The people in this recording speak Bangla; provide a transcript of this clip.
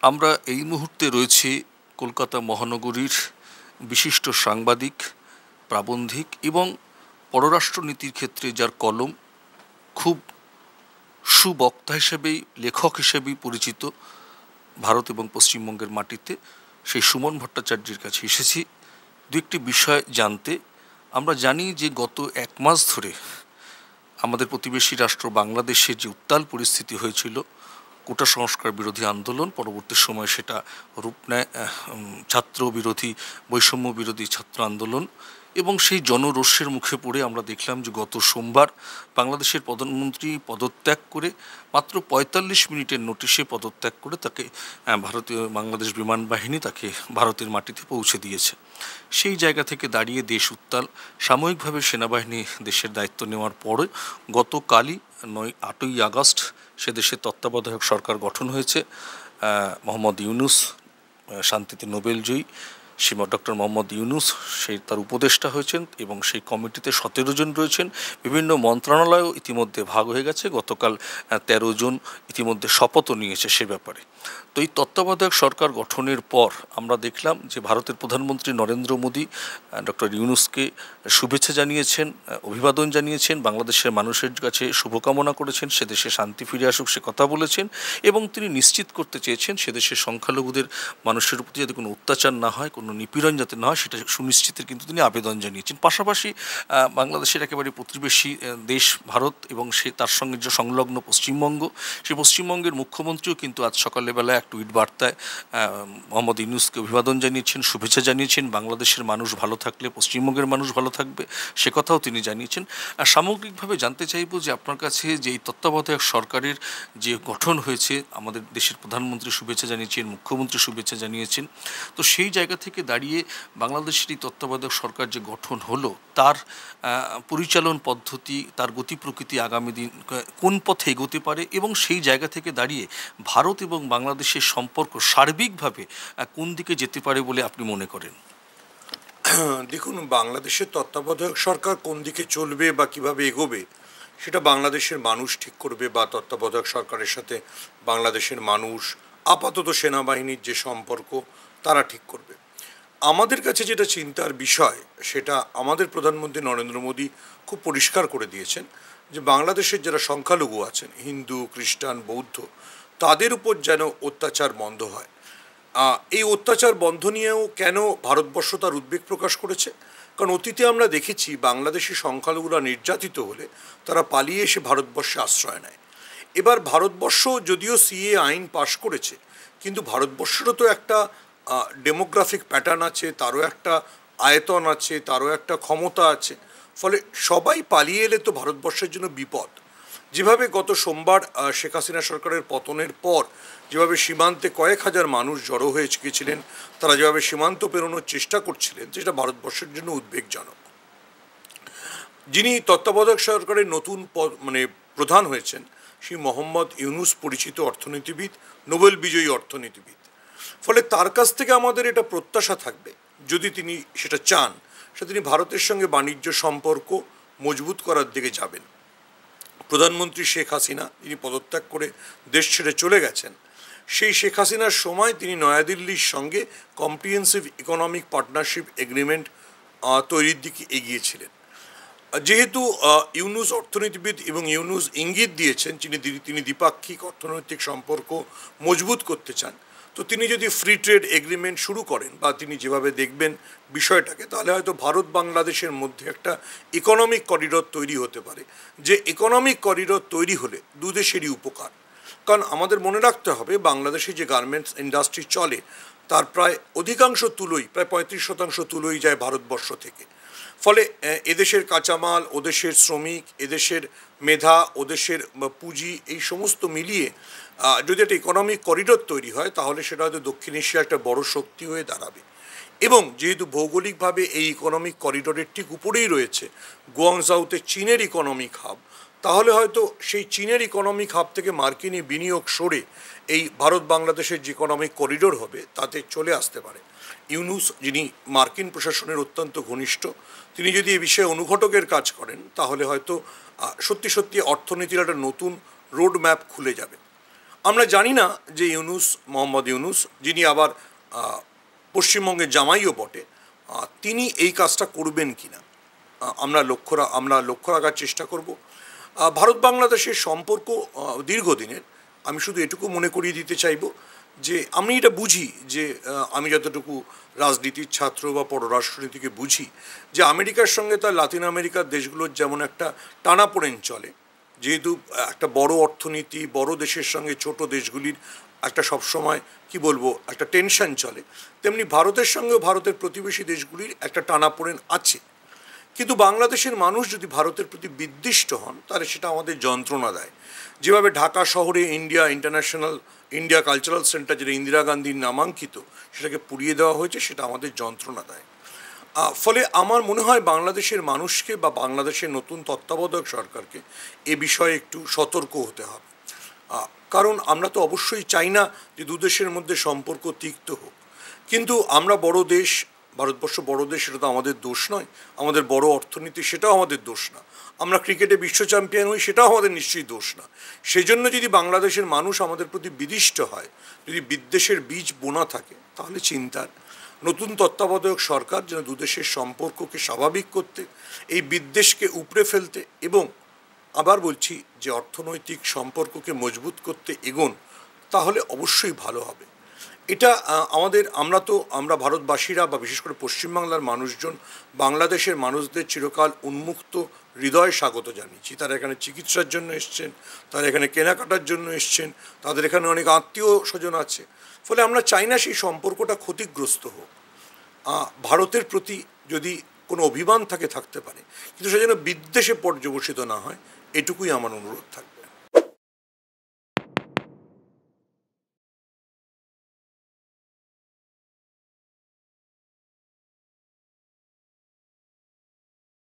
আমরা এই মুহূর্তে রয়েছি কলকাতা মহানগরীর বিশিষ্ট সাংবাদিক, প্রাবন্ধিক এবং পররাষ্ট্রনীতির ক্ষেত্রে যার কলম খুব সুবক্তা হিসেবেই, লেখক হিসেবেই পরিচিত ভারত এবং পশ্চিমবঙ্গের মাটিতে, সেই সুমন ভট্টাচার্যের কাছে এসেছি দু একটি বিষয় জানতে। আমরা জানি যে গত এক মাস ধরে আমাদের প্রতিবেশী রাষ্ট্র বাংলাদেশের যে উত্তাল পরিস্থিতি হয়েছিল, কোটা সংস্কার বিরোধী আন্দোলন, পরবর্তী সময় সেটা রূপ নেয় ছাত্র বিরোধী, বৈষম্য বিরোধী ছাত্র আন্দোলন, এবং সেই জনরোষের মুখে পড়ে আমরা দেখলাম যে গত সোমবার বাংলাদেশের প্রধানমন্ত্রী পদত্যাগ করে মাত্র ৪৫ মিনিটের নোটিশে পদত্যাগ করে তাকে ভারতীয় বাংলাদেশ বিমান বাহিনী তাকে ভারতের মাটিতে পৌঁছে দিয়েছে। সেই জায়গা থেকে দাঁড়িয়ে দেশ উত্তাল। সাময়িকভাবে সেনাবাহিনী দেশের দায়িত্ব নেওয়ার পরে গতকালই ৮ই আগস্ট সে দেশের তত্ত্বাবধায়ক সরকার গঠন হয়েছে। মোহাম্মদ ইউনূস, শান্তিতে নোবেলজয়ী ডক্টর মোহাম্মদ ইউনূস তার উপদেষ্টা হয়েছেন এবং সেই কমিটিতে ১৭ জন রয়েছেন। বিভিন্ন মন্ত্রণালয়ও ইতিমধ্যে ভাগ হয়ে গেছে। গতকাল ১৩ জন ইতিমধ্যে শপথও নিয়েছে সে ব্যাপারে। তো এই তত্ত্বাবধায়ক সরকার গঠনের পর আমরা দেখলাম যে ভারতের প্রধানমন্ত্রী নরেন্দ্র মোদী ডক্টর ইউনূসকে শুভেচ্ছা জানিয়েছেন, অভিবাদন জানিয়েছেন, বাংলাদেশের মানুষের কাছে শুভকামনা করেছেন, সে দেশে শান্তি ফিরে আসুক সে কথা বলেছেন, এবং তিনি নিশ্চিত করতে চেয়েছেন সে দেশের সংখ্যালঘুদের মানুষের প্রতি যাতে কোনো অত্যাচার না হয়, কোনো নিপীড়ন যাতে না হয়, সেটা সুনিশ্চিতের কিন্তু তিনি আবেদন জানিয়েছেন। পাশাপাশি বাংলাদেশের একেবারে প্রতিবেশী দেশ ভারত এবং তার সঙ্গে যে সংলগ্ন পশ্চিমবঙ্গ, সেই পশ্চিমবঙ্গের মুখ্যমন্ত্রীও কিন্তু আজ সকালবেলা এক টুইট বার্তায় মোহাম্মদ ইউনূসকে অভিবাদন জানিয়েছেন, শুভেচ্ছা জানিয়েছেন। বাংলাদেশের মানুষ ভালো থাকলে পশ্চিমবঙ্গের মানুষ ভালো থাকবে সে কথাও তিনি জানিয়েছেন। আর সামগ্রিকভাবে জানতে চাইব যে আপনার কাছে যে এই তত্ত্বাবধায়ক সরকারের যে গঠন হয়েছে, আমাদের দেশের প্রধানমন্ত্রী শুভেচ্ছা জানিয়েছেন, মুখ্যমন্ত্রী শুভেচ্ছা জানিয়েছেন, তো সেই জায়গা থেকে দাঁড়িয়ে বাংলাদেশের এই তত্ত্বাবধায়ক সরকার যে গঠন হলো তার পরিচালন পদ্ধতি, তার গতি প্রকৃতি আগামী দিন কোন পথে এগোতে পারে, এবং সেই জায়গা থেকে দাঁড়িয়ে ভারত এবং বাংলাদেশের সম্পর্ক সার্বিকভাবে কোন দিকে যেতে পারে বলে আপনি মনে করেন? দেখুন, বাংলাদেশের তত্ত্বাবধায়ক সরকার কোন দিকে চলবে বা কিভাবে এগোবে সেটা বাংলাদেশের মানুষ ঠিক করবে, বা তত্ত্বাবধায়ক সরকারের সাথে বাংলাদেশের মানুষ, আপাতত সেনাবাহিনীর যে সম্পর্ক, তারা ঠিক করবে। আমাদের কাছে যেটা চিন্তার বিষয়, সেটা আমাদের প্রধানমন্ত্রী নরেন্দ্র মোদী খুব পরিষ্কার করে দিয়েছেন যে বাংলাদেশের যারা সংখ্যালঘু আছেন, হিন্দু, খ্রিস্টান, বৌদ্ধ, তাদের উপর যেন অত্যাচার বন্ধ হয়। এই অত্যাচার বন্ধ নিয়েও কেন ভারতবর্ষ তার উদ্বেগ প্রকাশ করেছে? কারণ অতীতে আমরা দেখেছি বাংলাদেশি সংখ্যালঘুরা নির্যাতিত হলে তারা পালিয়ে এসে ভারতবর্ষে আশ্রয় নেয়। এবার ভারতবর্ষ যদিও সিএ আইন পাশ করেছে, কিন্তু ভারতবর্ষেরও তো একটা ডেমোগ্রাফিক প্যাটার্ন আছে, তারও একটা আয়তন আছে, তারও একটা ক্ষমতা আছে। ফলে সবাই পালিয়ে এলে তো ভারতবর্ষের জন্য বিপদ। যেভাবে গত সোমবার শেখ হাসিনা সরকারের পতনের পর যেভাবে সীমান্তে কয়েক হাজার মানুষ জড়ো হয়ে গিয়েছিলেন, তারা যেভাবে সীমান্ত পেরোনোর চেষ্টা করছিলেন, সেটা ভারতবর্ষের জন্য উদ্বেগজনক। যিনি তত্ত্বাবধায়ক সরকারের নতুন প্রধান হয়েছেন, সেই মোহাম্মদ ইউনূস পরিচিত অর্থনীতিবিদ, নোবেল বিজয়ী অর্থনীতিবিদ। ফলে তার কাছ থেকে আমাদের এটা প্রত্যাশা থাকবে, যদি তিনি সেটা চান, সেটা তিনি ভারতের সঙ্গে বাণিজ্য সম্পর্ক মজবুত করার দিকে যাবেন। প্রধানমন্ত্রী শেখ হাসিনা, যিনি পদত্যাগ করে দেশ ছেড়ে চলে গেছেন, সেই শেখ হাসিনার সময় তিনি নয়াদিল্লির সঙ্গে কম্প্রিহেন্সিভ ইকোনমিক পার্টনারশিপ এগ্রিমেন্ট তৈরির দিকে এগিয়েছিলেন। যেহেতু ইউনূস অর্থনীতিবিদ এবং ইউনূস ইঙ্গিত দিয়েছেন তিনি দ্বিপাক্ষিক অর্থনৈতিক সম্পর্ক মজবুত করতে চান, তো তিনি যদি ফ্রি ট্রেড এগ্রিমেন্ট শুরু করেন বা তিনি যেভাবে দেখবেন বিষয়টাকে, তাহলে হয়তো ভারত বাংলাদেশের মধ্যে একটা ইকোনমিক করিডর তৈরি হতে পারে, যে ইকোনমিক করিডর তৈরি হলে দুদেশেরই উপকার। কারণ আমাদের মনে রাখতে হবে, বাংলাদেশে যে গার্মেন্টস ইন্ডাস্ট্রি চলে তার প্রায় অধিকাংশ তুলোই, প্রায় ৩৫% তুলোই যায় ভারতবর্ষ থেকে। ফলে এদেশের কাঁচামাল, ওদেশের শ্রমিক, এদেশের মেধা, ওদেশের পুঁজি, এই সমস্ত মিলিয়ে যদি একটা ইকোনমিক করিডর তৈরি হয়, তাহলে সেটা হয়তো দক্ষিণ এশিয়া একটা বড় শক্তি হয়ে দাঁড়াবে। এবং যেহেতু ভৌগোলিকভাবে এই ইকোনমিক করিডরের ঠিক উপরেই রয়েছে গুয়াংজাউতে চীনের ইকোনমিক হাব, তাহলে হয়তো সেই চীনের ইকোনমিক হাব থেকে মার্কিনী বিনিয়োগ সরে এই ভারত বাংলাদেশের যে ইকোনমিক করিডোর হবে তাতে চলে আসতে পারে। ইউনূস, যিনি মার্কিন প্রশাসনের অত্যন্ত ঘনিষ্ঠ, তিনি যদি এ বিষয়ে অনুঘটকের কাজ করেন, তাহলে হয়তো সত্যি সত্যি অর্থনীতির একটা নতুন রোড ম্যাপ খুলে যাবে। আমরা জানি না যে মোহাম্মদ ইউনূস, যিনি আবার পশ্চিমবঙ্গের জামাইও বটে, তিনি এই কাজটা করবেন কিনা আমরা লক্ষ্য রাখার চেষ্টা করব। ভারত বাংলাদেশের সম্পর্ক দীর্ঘদিনের। আমি শুধু এটুকু মনে করিয়ে দিতে চাইব যে আমি এটা বুঝি, যে আমি যতটুকু রাজনীতির ছাত্র বা পররাষ্ট্রনীতিকে বুঝি, যে আমেরিকার সঙ্গে তার লাতিন আমেরিকার দেশগুলোর যেমন একটা টানাপোড়েন চলে, যেহেতু একটা বড় অর্থনীতি, বড় দেশের সঙ্গে ছোট দেশগুলির একটা সবসময় কি বলবো একটা টেনশন চলে, তেমনি ভারতের সঙ্গেও ভারতের প্রতিবেশী দেশগুলির একটা টানাপোড়েন আছে। কিন্তু বাংলাদেশের মানুষ যদি ভারতের প্রতি বিদ্বিষ্ট হন, তাহলে সেটা আমাদের যন্ত্রণা দেয়। যেভাবে ঢাকা শহরে ইন্ডিয়া কালচারাল সেন্টার, যেটা ইন্দিরা গান্ধীর নামাঙ্কিত, সেটাকে পুড়িয়ে দেওয়া হয়েছে, সেটা আমাদের যন্ত্রণা দেয়। ফলে আমার মনে হয় বাংলাদেশের মানুষকে বা বাংলাদেশের নতুন তত্ত্বাবধায়ক সরকারকে এ বিষয়ে একটু সতর্ক হতে হবে। কারণ আমরা তো অবশ্যই চাই না যে দু দেশের মধ্যে সম্পর্ক তিক্ত হোক, কিন্তু আমরা বড় দেশ, ভারতবর্ষ বড় দেশ, সেটা তো আমাদের দোষ নয়। আমাদের বড় অর্থনীতি, সেটাও আমাদের দোষ না। আমরা ক্রিকেটে বিশ্ব চ্যাম্পিয়ন হই, সেটাও আমাদের নিশ্চয়ই দোষ না। সেই জন্য যদি বাংলাদেশের মানুষ আমাদের প্রতি বিদিষ্ট হয়, যদি বিদ্বেষের বীজ বোনা থাকে, তাহলে চিন্তার। নতুন তত্ত্বাবধায়ক সরকার যেন দুদেশের সম্পর্ককে স্বাভাবিক করতে, এই বিদ্বেষকে উপড়ে ফেলতে এবং আবার বলছি যে অর্থনৈতিক সম্পর্ককে মজবুত করতে এগোন, তাহলে অবশ্যই ভালো হবে। এটা আমরা ভারতবাসীরা বা বিশেষ করে পশ্চিমবাংলার মানুষজন বাংলাদেশের মানুষদের চিরকাল উন্মুক্ত হৃদয়ে স্বাগত জানিয়েছি। তারা এখানে চিকিৎসার জন্য এসছেন, তারা এখানে কেনাকাটার জন্য এসছেন, তাদের এখানে অনেক আত্মীয় স্বজন আছে। ফলে আমরা চাই না সেই সম্পর্কটা ক্ষতিগ্রস্ত হোক। ভারতের প্রতি যদি কোনো অভিমান থাকতে পারে, কিন্তু সে যেন বিদ্বেষে পর্যবসিত না হয়, এটুকুই আমার অনুরোধ থাকবে।